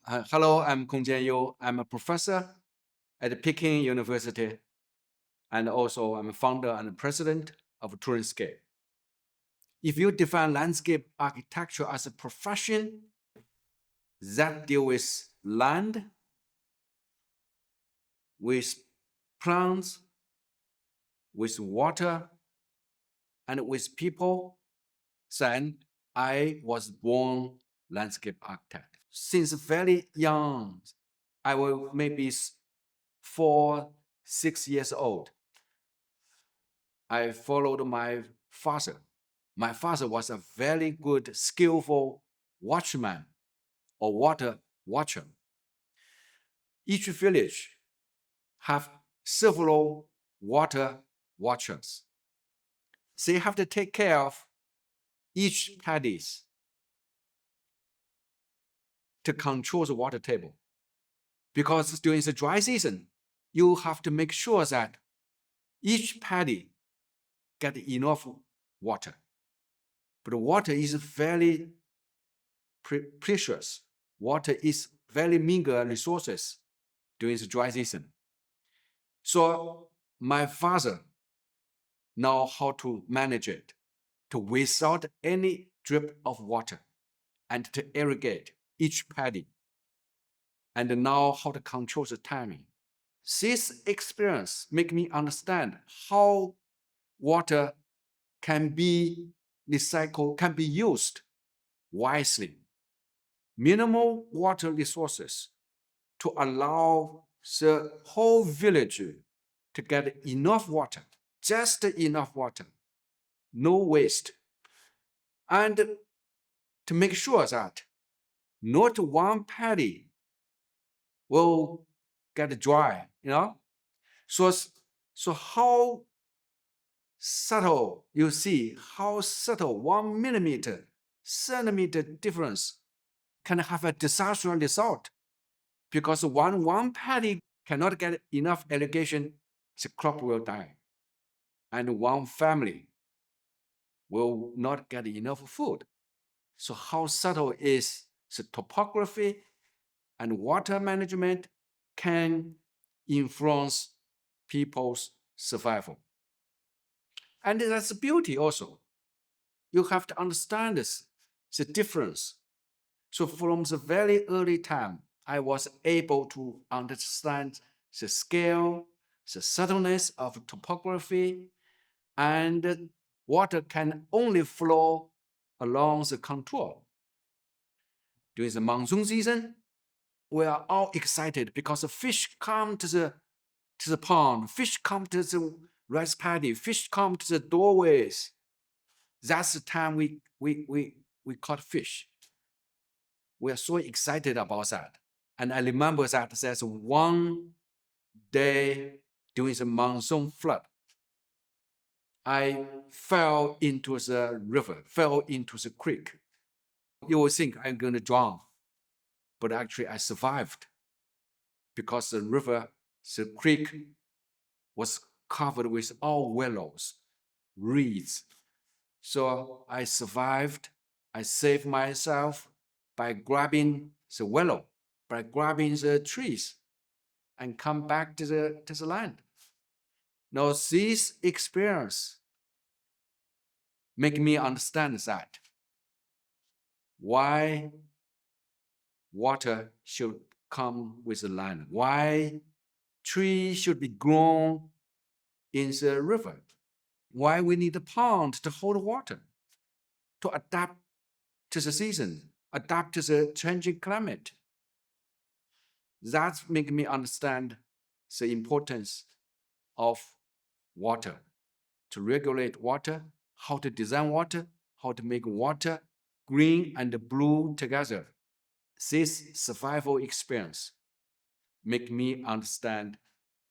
Hello, I'm Kongjian Yu. I'm a professor at Peking University, and also I'm a founder and president of Turenscape. If you define landscape architecture as a profession that deals with land, with plants, with water, and with people, then I was born landscape architect. Since very young, I was maybe 4, 6 years old. I followed my father. My father was a very good, skillful watchman or water watcher. Each village have several water watchers. They have to take care of each paddies to control the water table. Because during the dry season, you have to make sure that each paddy get enough water. But water is very precious. Water is very meager resources during the dry season. So my father know how to manage it to without any drip of water and to irrigate each paddy and know how to control the timing. This experience make me understand how water can be recycled, can be used wisely. Minimal water resources to allow the whole village to get enough water, just enough water, no waste. And to make sure that not one paddy will get dry, So, so how subtle, you see, how subtle 1 centimeter difference can have a disastrous result. Because one paddy cannot get enough irrigation, the crop will die. And one family will not get enough food. So how subtle is the topography and water management can influence people's survival. And that's the beauty also. You have to understand this, the difference. So from the very early time, I was able to understand the scale, the subtleness of topography, and water can only flow along the contour. During the monsoon season, we are all excited because the fish come to the pond, fish come to the rice paddy, fish come to the doorways. That's the time we caught fish. We are so excited about that. And I remember that there's one day during the monsoon flood, I fell into the river, fell into the creek. You will think I'm going to drown, but actually I survived because the river, the creek was covered with all willows, reeds. So I survived. I saved myself by grabbing the willow, by grabbing the trees, and come back to the land. Now, this experience make me understand that why water should come with the land, why trees should be grown in the river, why we need a pond to hold water, to adapt to the season, adapt to the changing climate. That make me understand the importance of water, to regulate water, how to design water, how to make water green and blue together. This survival experience make me understand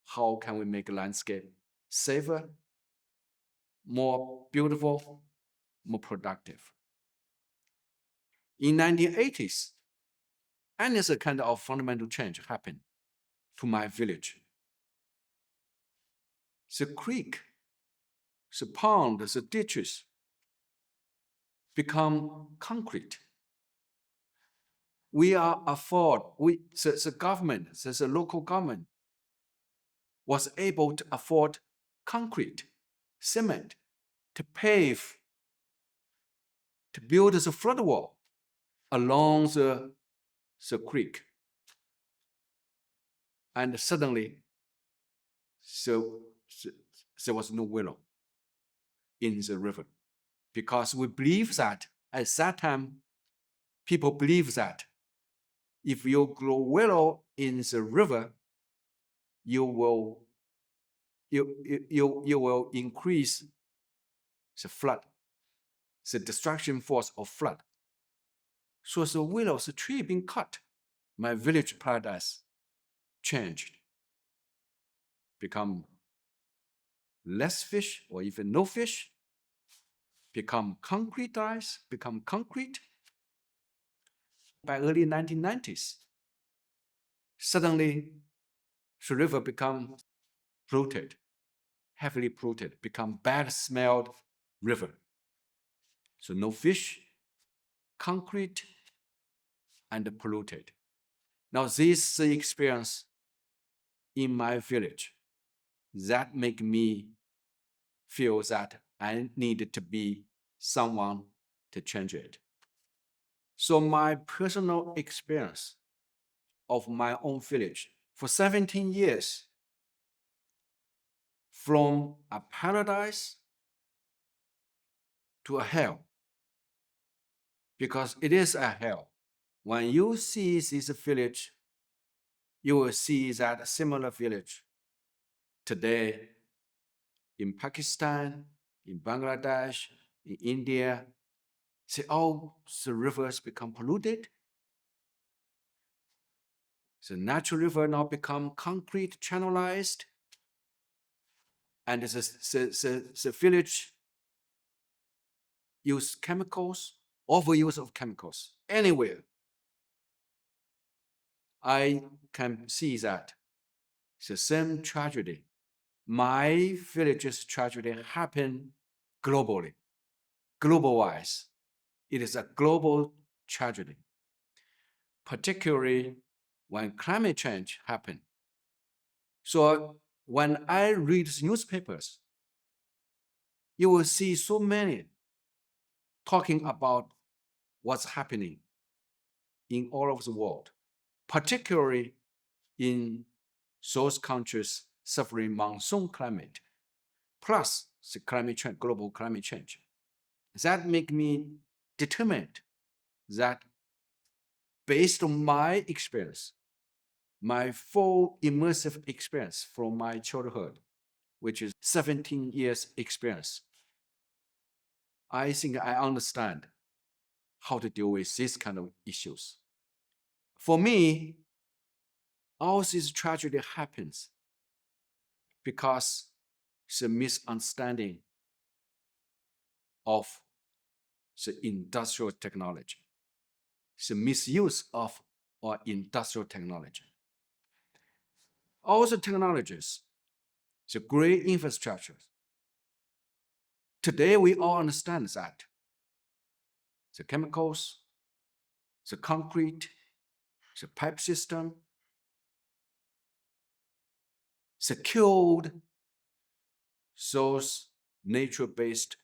how can we make a landscape safer, more beautiful, more productive. In 1980s, another kind of fundamental change happened to my village. The creek, the pond, the ditches become concrete. the government, the local government was able to afford concrete, cement, to pave, to build the flood wall along the creek. And suddenly, so there was no willow in the river, because we believe that at that time, people believe that if you grow willow in the river, you will increase the flood, the destruction force of flood. So the willow's tree being cut, my village paradise changed, become less fish or even no fish, become concrete. By early 1990s, suddenly the river become polluted, heavily polluted, become bad-smelled river. So no fish, concrete, and polluted. Now this is the experience in my village that make me feel that I needed to be someone to change it. So my personal experience of my own village for 17 years, from a paradise to a hell, because it is a hell. When you see this village, you will see that a similar village today in Pakistan, in Bangladesh, in India. See, all the rivers become polluted. The natural river now become concrete, channelized, and the village use chemicals, overuse of chemicals anywhere. I can see that the same tragedy, my village's tragedy, happened globally, global-wise. It is a global tragedy, particularly when climate change happened. So when I read newspapers, you will see so many talking about what's happening in all over the world, particularly in those countries suffering monsoon climate, plus the climate change, global climate change. That make me determined that based on my experience, my full immersive experience from my childhood, which is 17 years experience, I think I understand how to deal with this kind of issues. For me, all this tragedy happens because the misunderstanding of the industrial technology, the misuse of our industrial technology. All the technologies, the great infrastructures. Today, we all understand that the chemicals, the concrete, the pipe system, the killed those nature-based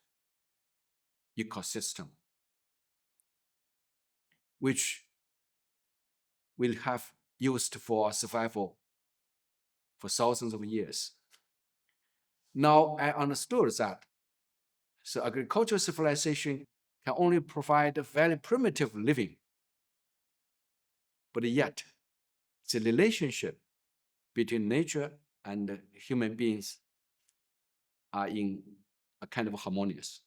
ecosystem, which will have used for survival for thousands of years. Now I understood that the agricultural civilization can only provide a very primitive living, but yet the relationship between nature and human beings are in a kind of harmonious.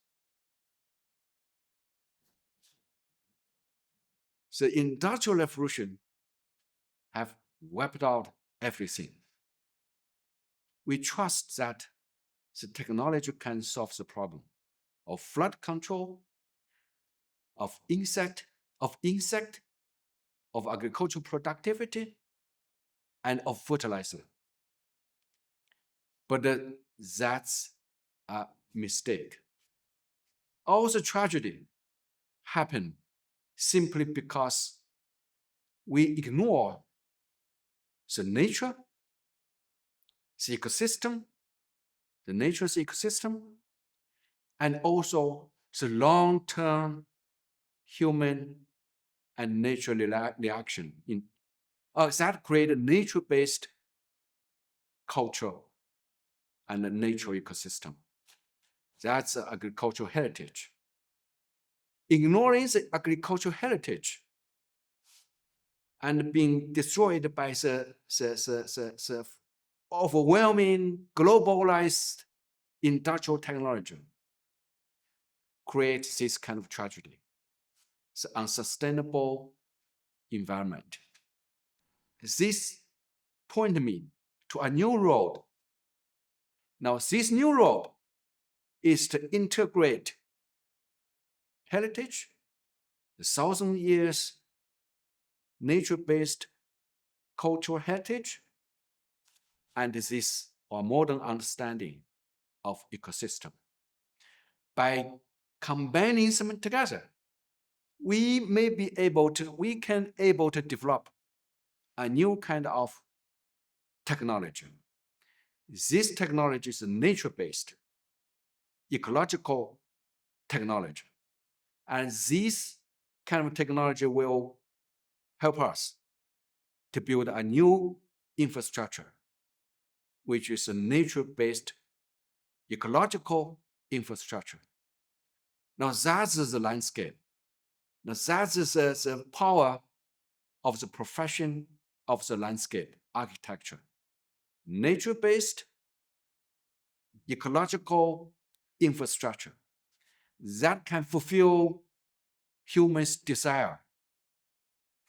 The Industrial Revolution have wiped out everything. We trust that the technology can solve the problem of flood control, of insect, of agricultural productivity, and of fertilizer. But that's a mistake. All the tragedy happened simply because we ignore the nature, the ecosystem, the nature's ecosystem, and also the long-term human and nature reaction that create a nature-based culture and a nature ecosystem. That's agricultural heritage. Ignoring the agricultural heritage and being destroyed by the overwhelming globalized industrial technology creates this kind of tragedy. It's unsustainable environment. This point me to a new road. Now, this new road is to integrate heritage, the 1,000 years nature-based cultural heritage, and this our modern understanding of ecosystem. By combining them together, we can able to develop a new kind of technology. This technology is nature-based, ecological technology. And this kind of technology will help us to build a new infrastructure, which is a nature-based ecological infrastructure. Now that is the landscape. Now that is the power of the profession of the landscape architecture. Nature-based ecological infrastructure that can fulfill humans' desire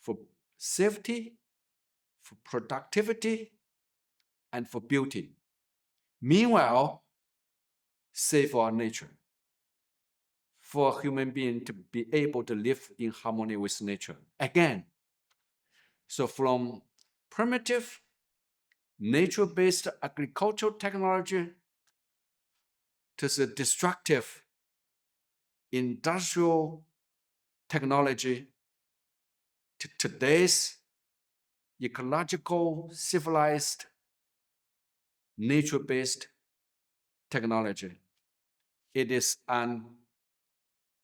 for safety, for productivity, and for beauty. Meanwhile, save our nature for human being to be able to live in harmony with nature. Again, so from primitive, nature-based agricultural technology to the destructive industrial technology to today's ecological, civilized, nature-based technology. It is an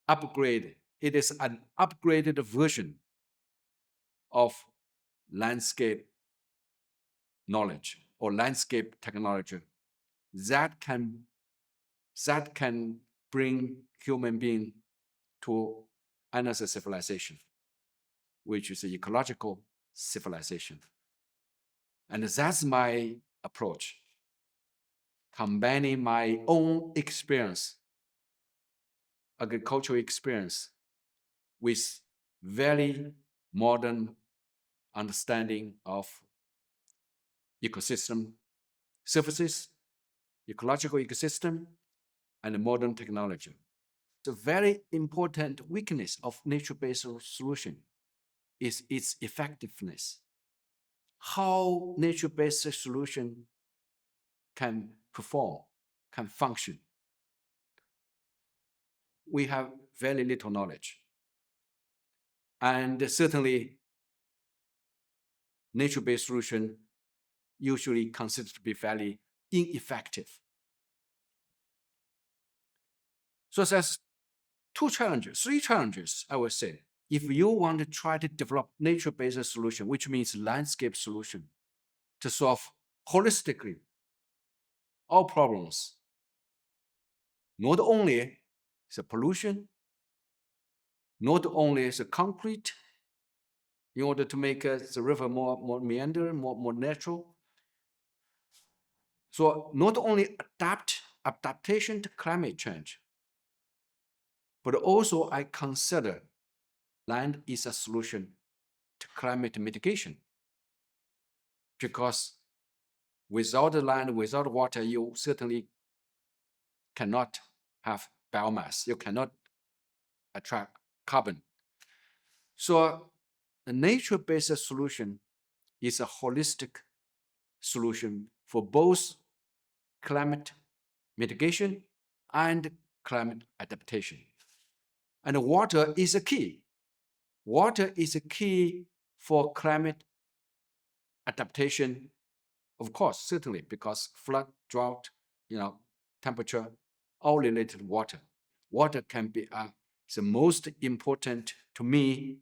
upgrade. It is an upgraded version of landscape knowledge or landscape technology that can bring human being to another civilization, which is the ecological civilization. And that's my approach, combining my own experience, agricultural experience, with very modern understanding of ecosystem services, ecological ecosystem, and modern technology. The very important weakness of nature-based solution is its effectiveness. How nature-based solution can perform, can function. We have very little knowledge. And certainly, nature-based solution usually considered to be fairly ineffective. So there's three challenges, I would say. If you want to try to develop nature-based solution, which means landscape solution, to solve holistically all problems, not only the pollution, not only the concrete, in order to make the river more meander, more natural. So not only adaptation to climate change, but also I consider land is a solution to climate mitigation. Because without the land, without water, you certainly cannot have biomass. You cannot attract carbon. So a nature-based solution is a holistic solution for both climate mitigation and climate adaptation. And water is a key. Water is a key for climate adaptation? Of course, certainly, because flood, drought, temperature, all related to water. Water can be the most important, to me,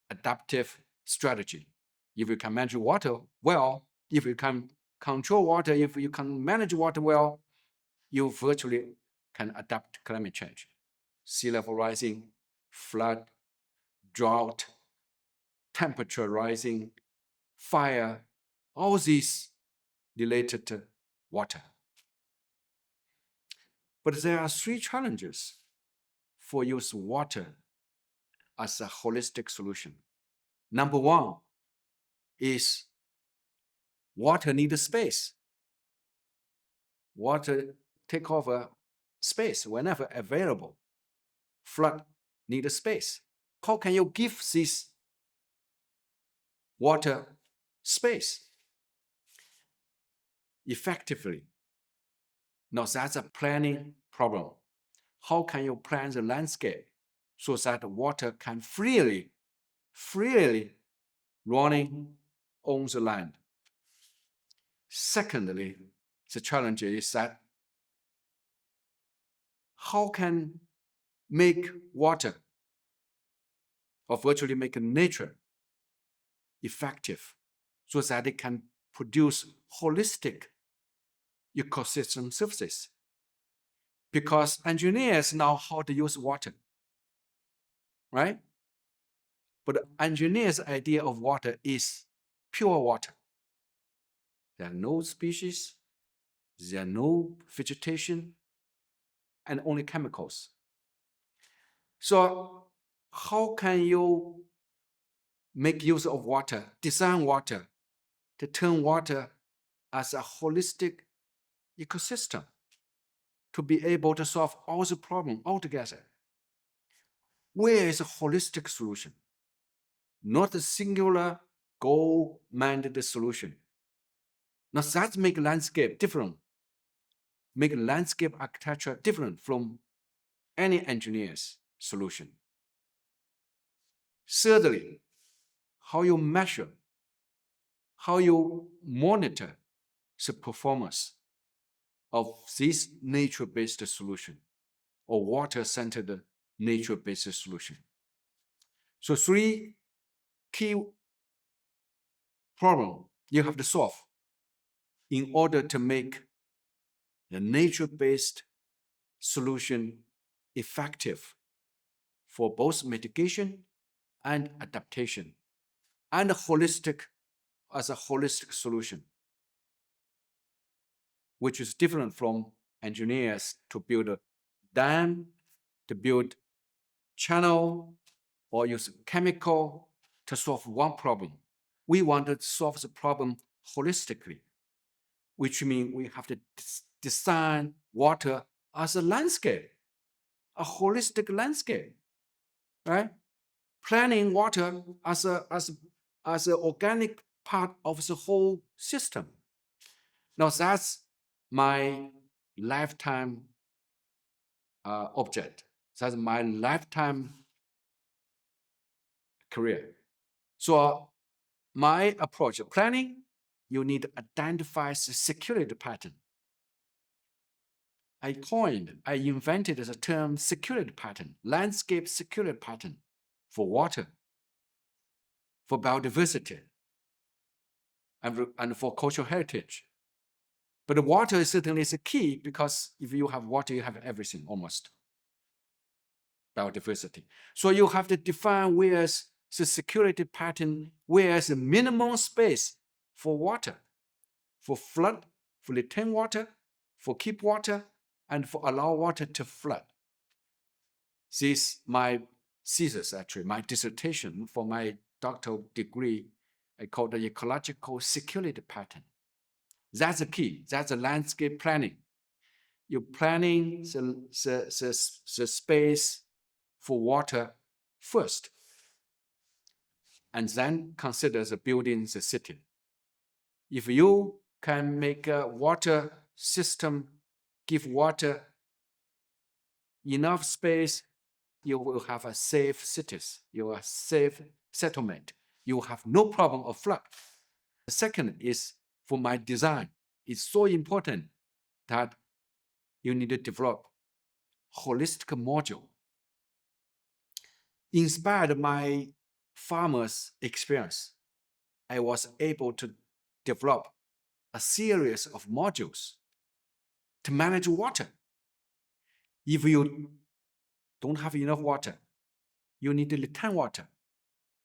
adaptive strategy. If you can manage water well, if you can control water, if you can manage water well, you virtually can adapt to climate change. Sea level rising, flood, drought, temperature rising, fire, all these related to water. But there are three challenges for use water as a holistic solution. Number one is water needs space. Water take over space whenever available. Flood needs space. How can you give this water space effectively? Now that's a planning problem. How can you plan the landscape so that water can freely running on the land? Secondly, the challenge is that how can make water or virtually make nature effective so that it can produce holistic ecosystem services? Because engineers know how to use water, right? But engineers' idea of water is pure water. There are no species, there are no vegetation, and only chemicals. So how can you make use of water, design water, to turn water as a holistic ecosystem to be able to solve all the problems altogether? Where is a holistic solution? Not a singular goal-minded solution. Now that make landscape different, make landscape architecture different from any engineer's solution. Thirdly, how you measure, how you monitor the performance of this nature-based solution or water-centered nature-based solution. So three key problems you have to solve in order to make the nature-based solution effective for both mitigation and adaptation, and holistic as a holistic solution, which is different from engineers to build a dam, to build channel, or use chemical to solve one problem. We want to solve the problem holistically, which means we have to design water as a landscape, a holistic landscape, right? Planning water as an organic part of the whole system. Now that's my lifetime object. That's my lifetime career. So my approach of planning, you need to identify the security pattern. I invented the term security pattern, landscape security pattern for water, for biodiversity, and for cultural heritage. But the water is certainly the key, because if you have water, you have everything almost. Biodiversity. So you have to define where's the security pattern, where's the minimum space for water, for flood, for retain water, for keep water, and for allow water to flood. This my thesis, actually, my dissertation for my doctoral degree, I call the ecological security pattern. That's the key. That's the landscape planning. You're planning the space for water first, and then consider the building the city. If you can make a water system, give water enough space, you will have a safe cities, you will have safe settlement, you have no problem of flood. The second is for my design. It's so important that you need to develop holistic module. Inspired my farmer's experience, I was able to develop a series of modules to manage water. If you don't have enough water, you need to retain water.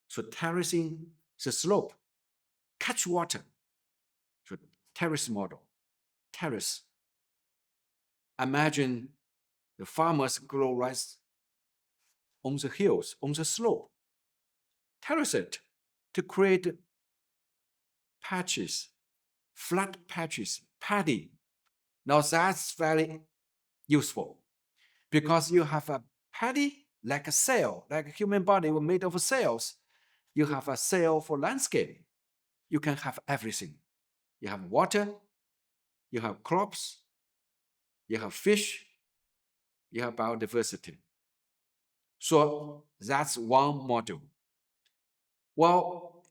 So terracing the slope, catch water. So terrace model, terrace. Imagine the farmers grow rice on the hills, on the slope. Terrace it to create patches, flat patches, paddy. Now that's very useful because you have a paddy like a cell, like a human body was made of cells. You have a cell for landscape. You can have everything. You have water, you have crops, you have fish, you have biodiversity. So that's one module. Well,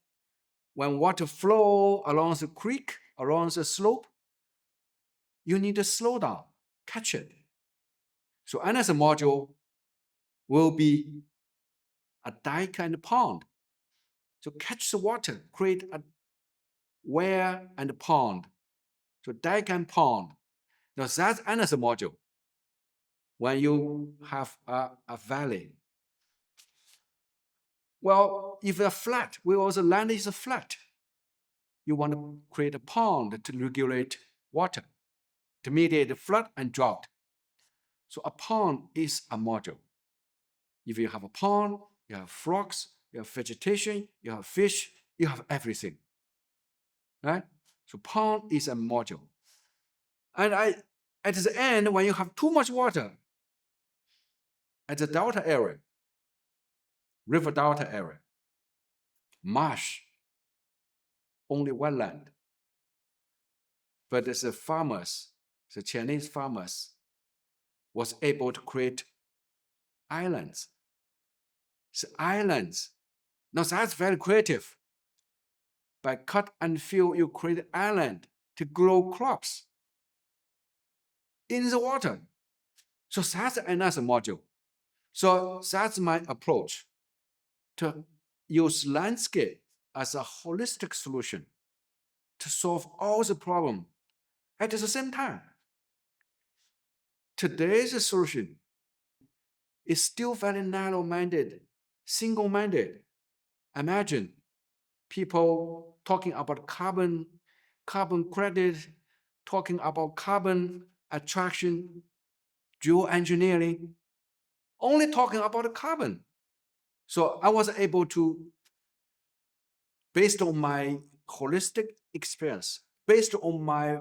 when water flow along the creek, along the slope, you need to slow down, catch it. So another module will be a dike and pond. So catch the water, create a weir and pond. So dike and pond. Now that's another module. When you have a valley, well, if it's flat, the land is flat, you want to create a pond to regulate water, to mediate flood and drought. So a pond is a module. If you have a pond, you have frogs, you have vegetation, you have fish, you have everything. Right? So pond is a module. And at the end, when you have too much water, at the delta area, river delta area, marsh, only wetland. But the farmers, the Chinese farmers, was able to create islands. So islands, now that's very creative. By cut and fill, you create island to grow crops in the water. So that's another module. So that's my approach to use landscape as a holistic solution to solve all the problems at the same time. Today's solution is still very narrow-minded, single-minded. Imagine people talking about carbon credit, talking about carbon attraction, geoengineering, only talking about carbon. So I was able to, based on my holistic experience, based on my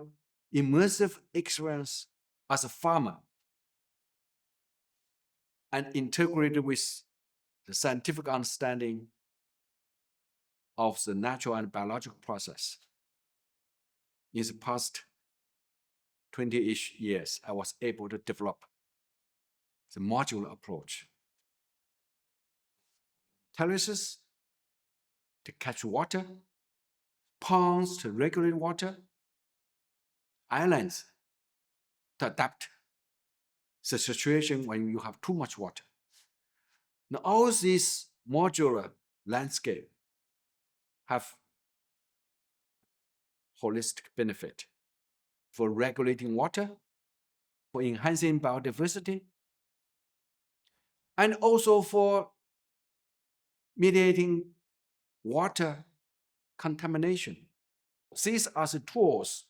immersive experience as a farmer, and integrated with the scientific understanding of the natural and biological process. In the past 20-ish years, I was able to develop the modular approach. Terraces to catch water, ponds to regulate water, islands to adapt the situation when you have too much water. Now, all these modular landscape have holistic benefit for regulating water, for enhancing biodiversity, and also for mediating water contamination. These are the tools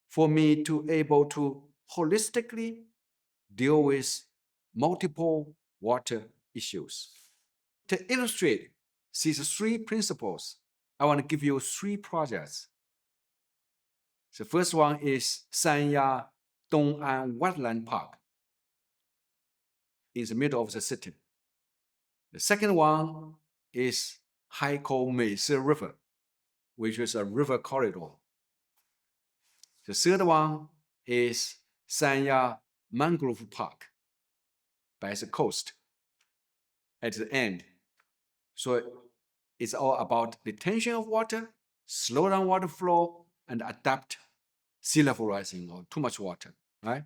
for me to able to holistically deal with multiple water issues. To illustrate these three principles, I want to give you three projects. The first one is Sanya Dong'an Wetland Park in the middle of the city. The second one is Haikou Meise River, which is a river corridor. The third one is Sanya Mangrove Park by the coast at the end. So It's all about retention of water, slow down water flow, and adapt sea level rising or too much water, right?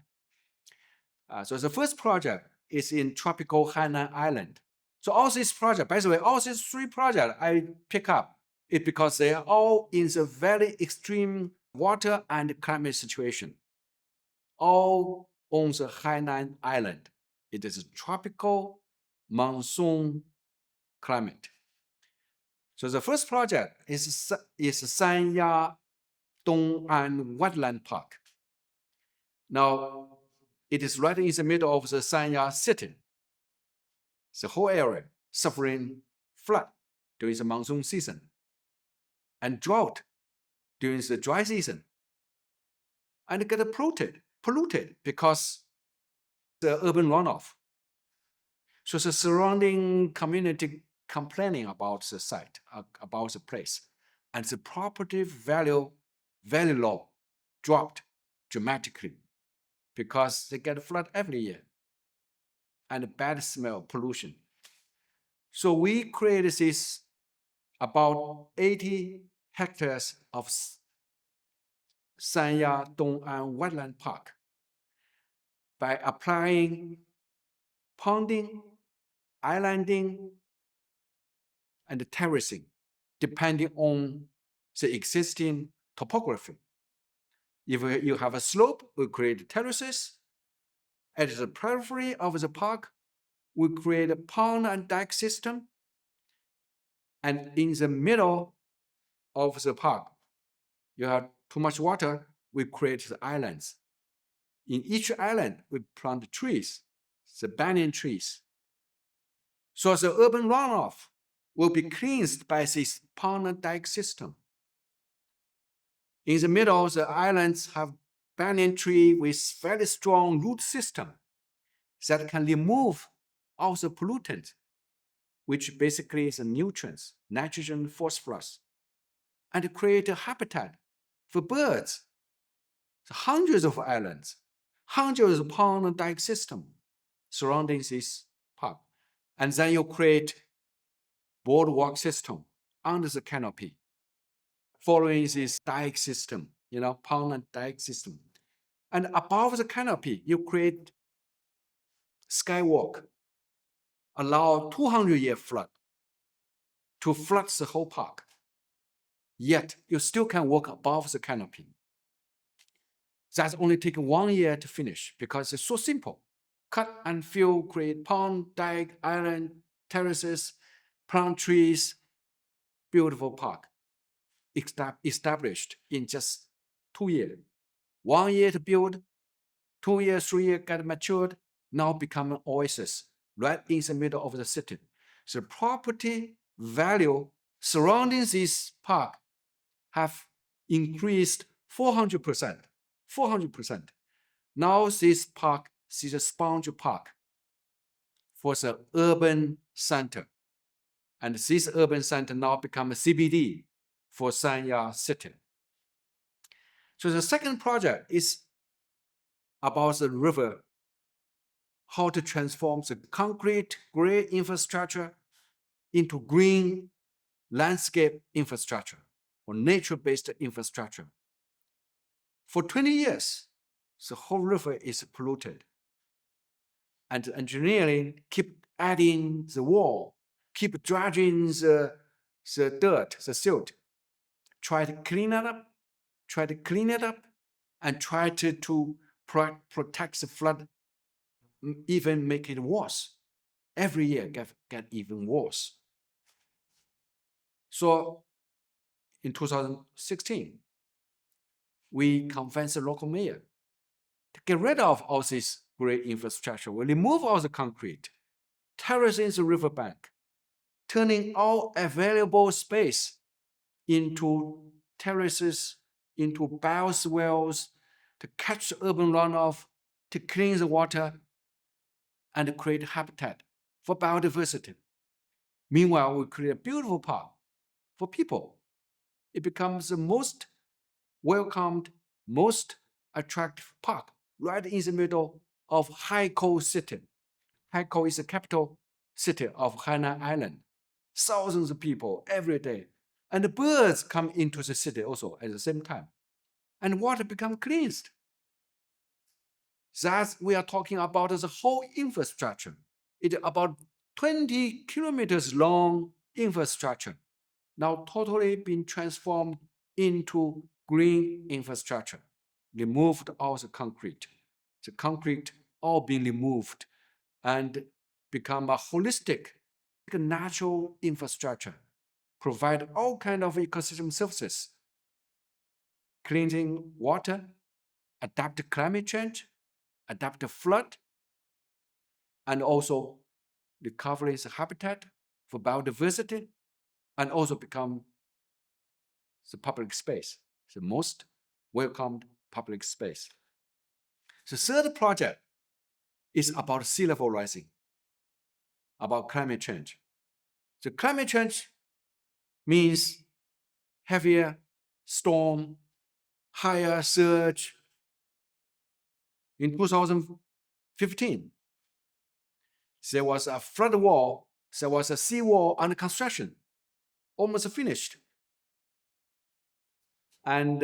So the first project is in tropical Hainan Island. So all these projects, by the way, all these three projects I pick up it because they are all in the very extreme water and climate situation, all on the Hainan Island. It is a tropical monsoon climate. So the first project is Sanya Dong'an Wetland Park. Now, it is right in the middle of the Sanya city. The whole area suffering flood during the monsoon season and drought during the dry season, and get polluted because the urban runoff. So the surrounding community complaining about the site, about the place, and the property value very low, dropped dramatically because they get flood every year and bad smell, pollution. So we created this about 80 hectares of Sanya Dong'an Wetland Park by applying ponding, islanding, and terracing, depending on the existing topography. If you have a slope, we create terraces. At the periphery of the park, we create a pond and dike system. And in the middle of the park, you have too much water, we create the islands. In each island, we plant trees, the banyan trees. So the urban runoff will be cleansed by this pond and dike system. In the middle, the islands have banyan tree with very strong root system that can remove all the pollutants, which basically is the nutrients, nitrogen, phosphorus, and create a habitat for birds. So hundreds of islands, hundreds of pond and dike system surrounding this park. And then you create boardwalk system under the canopy, following this dike system, pond and dike system. And above the canopy, you create skywalk, allow 200-year flood to flood the whole park. Yet you still can walk above the canopy. That's only take 1 year to finish because it's so simple. Cut and fill, create pond, dike, island, terraces, plant trees, beautiful park. Established in just 2 years. 1 year to build, 2 years, 3 years get matured, now become an oasis right in the middle of the city. The property value surrounding this park have increased 400%. 400%. Now this park is a sponge park for the urban center. And this urban center now become a CBD for Sanya city. So the second project is about the river, how to transform the concrete gray infrastructure into green landscape infrastructure or nature-based infrastructure. For 20 years, the whole river is polluted. And the engineering keep adding the wall, keep dredging the dirt, the silt, try to clean it up, and try to protect the flood, even make it worse. Every year get even worse. So in 2016, we convinced the local mayor to get rid of all this great infrastructure. We remove all the concrete, terracing the riverbank, turning all available space into terraces, into bioswales, to catch the urban runoff, to clean the water, and create habitat for biodiversity. Meanwhile, we create a beautiful park for people. It becomes the most welcomed, most attractive park right in the middle of Haikou city. Haikou is the capital city of Hainan Island. thousands of people every day. And the birds come into the city also at the same time. And water become cleansed. That we are talking about the whole infrastructure. It's about 20 kilometers long infrastructure, now totally been transformed into green infrastructure. Removed all the concrete all being removed and become a holistic natural infrastructure, provide all kind of ecosystem services, cleansing water, adapt to climate change, adapt to flood, and also recovering the habitat for biodiversity, and also become the public space, the most welcomed public space. The third project is about sea level rising, about climate change. The climate change means heavier storm, higher surge. In 2015, there was a flood wall, there was a sea wall under construction, almost finished. And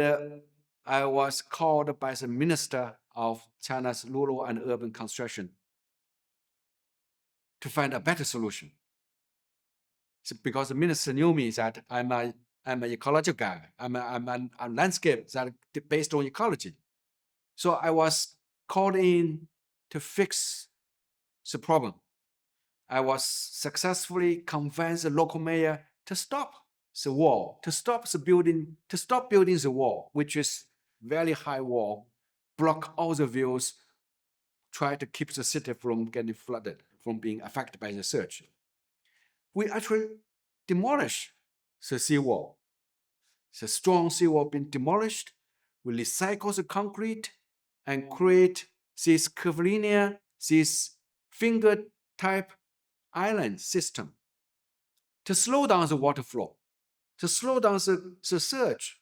I was called by the Minister of China's Rural and Urban Construction to find a better solution. So because the minister knew me that I'm an ecological guy, I'm a landscape that based on ecology. So I was called in to fix the problem. I was successfully convinced the local mayor to stop the wall, to stop building the wall, which is very high wall, block all the views, try to keep the city from getting flooded, from being affected by the surge. We actually demolish the seawall. The strong seawall being demolished. We recycle the concrete and create this curvilinear, this finger type island system to slow down the water flow, to slow down the surge,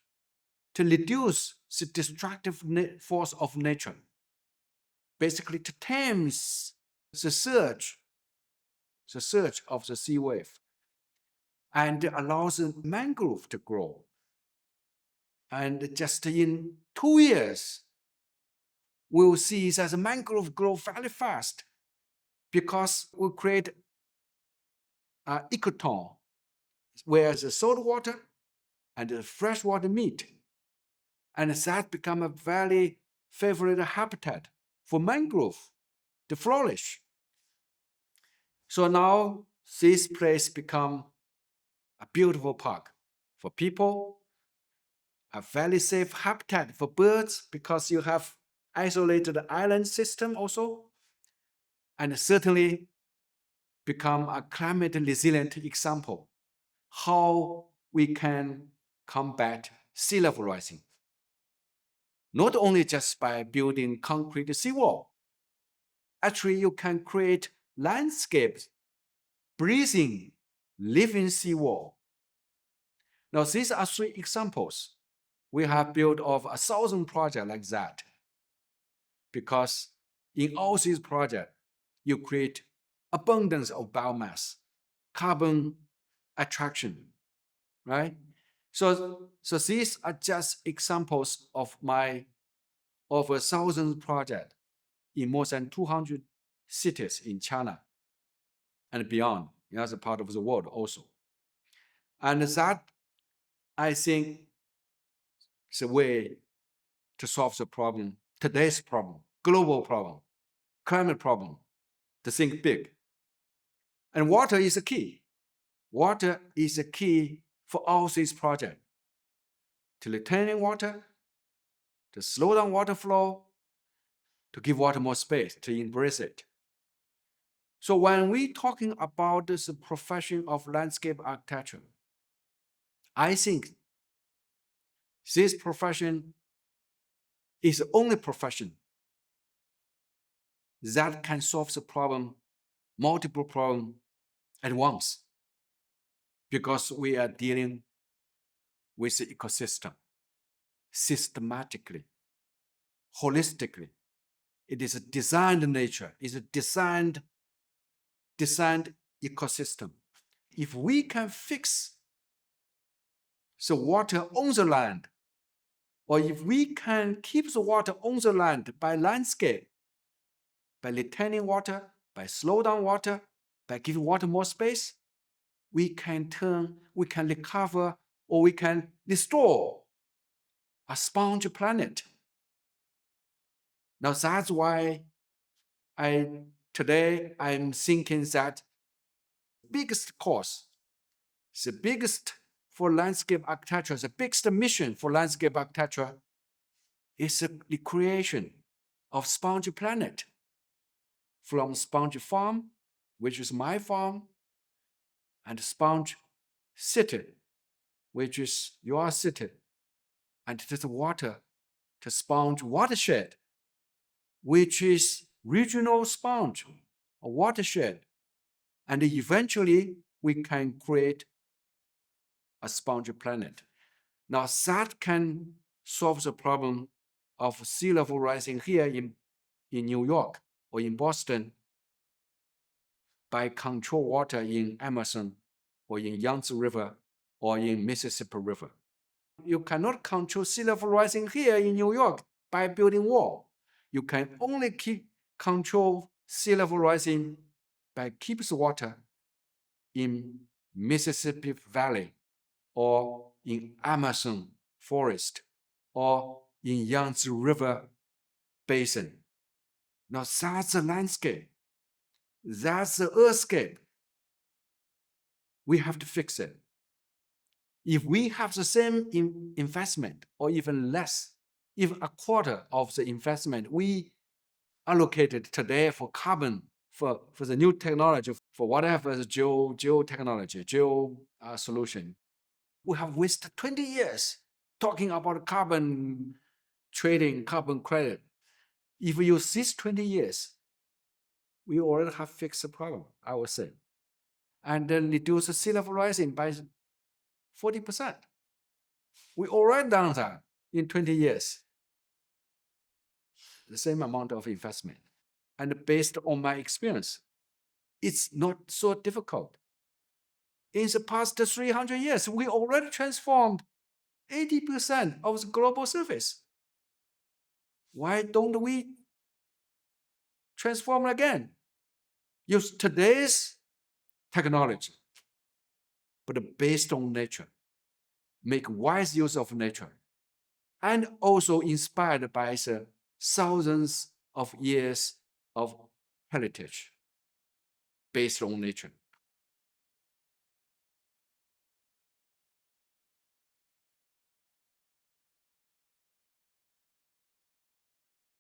to reduce the destructive force of nature, basically to tame the surge of the sea wave, and allows the mangrove to grow. And just in 2 years, we'll see that the mangrove grow very fast because we create an ecotone where the salt water and the fresh water meet. And that become a very favorite habitat for mangrove to flourish. So now this place become a beautiful park for people, a very safe habitat for birds because you have isolated island system also, and certainly become a climate resilient example how we can combat sea level rising. Not only just by building concrete seawall, actually you can create landscapes, breathing, living seawall. Now these are 3 examples. We have built over 1,000 projects like that. Because in all these projects, you create abundance of biomass, carbon attraction, right? So these are just examples of my over 1,000 projects in more than 200 cities in China and beyond, in other parts of the world also. And that, I think, is the way to solve the problem, today's problem, global problem, climate problem, to think big. And water is the key. Water is the key for all these projects. To retaining water, to slow down water flow, to give water more space, to embrace it. So when we're talking about this profession of landscape architecture, I think this profession is the only profession that can solve the problem, multiple problems at once, because we are dealing with the ecosystem systematically, holistically. It is a designed nature, it's a designed ecosystem. If we can fix the water on the land, or if we can keep the water on the land by landscape, by retaining water, by slow down water, by giving water more space, we can recover, or we can restore a sponge planet. Now that's why today I'm thinking that biggest course, the biggest for landscape architecture, the biggest mission for landscape architecture is the creation of sponge planet. From sponge farm, which is my farm, and sponge city, which is your city, and to the water, to sponge watershed, which is regional sponge, a watershed. And eventually we can create a sponge planet. Now that can solve the problem of sea level rising here in New York or in Boston by control water in Amazon or in Yangtze River or in Mississippi River. You cannot control sea level rising here in New York by building wall. You can only control sea level rising by keeping the water in Mississippi Valley or in Amazon forest or in Yangtze River basin. Now that's the landscape. That's the earthscape. We have to fix it. If we have the same investment or even less, even a quarter of the investment we allocated today for carbon, for the new technology, for whatever the geotechnology, solution, we have wasted 20 years talking about carbon trading, carbon credit. If we use these 20 years, we already have fixed the problem, I would say. And then reduce the sea level rising by 40%. We already done that in 20 years. The same amount of investment. And based on my experience, it's not so difficult. In the past 300 years, we already transformed 80% of the global surface. Why don't we transform again? Use today's technology, but based on nature. Make wise use of nature. And also inspired by the thousands of years of heritage based on nature.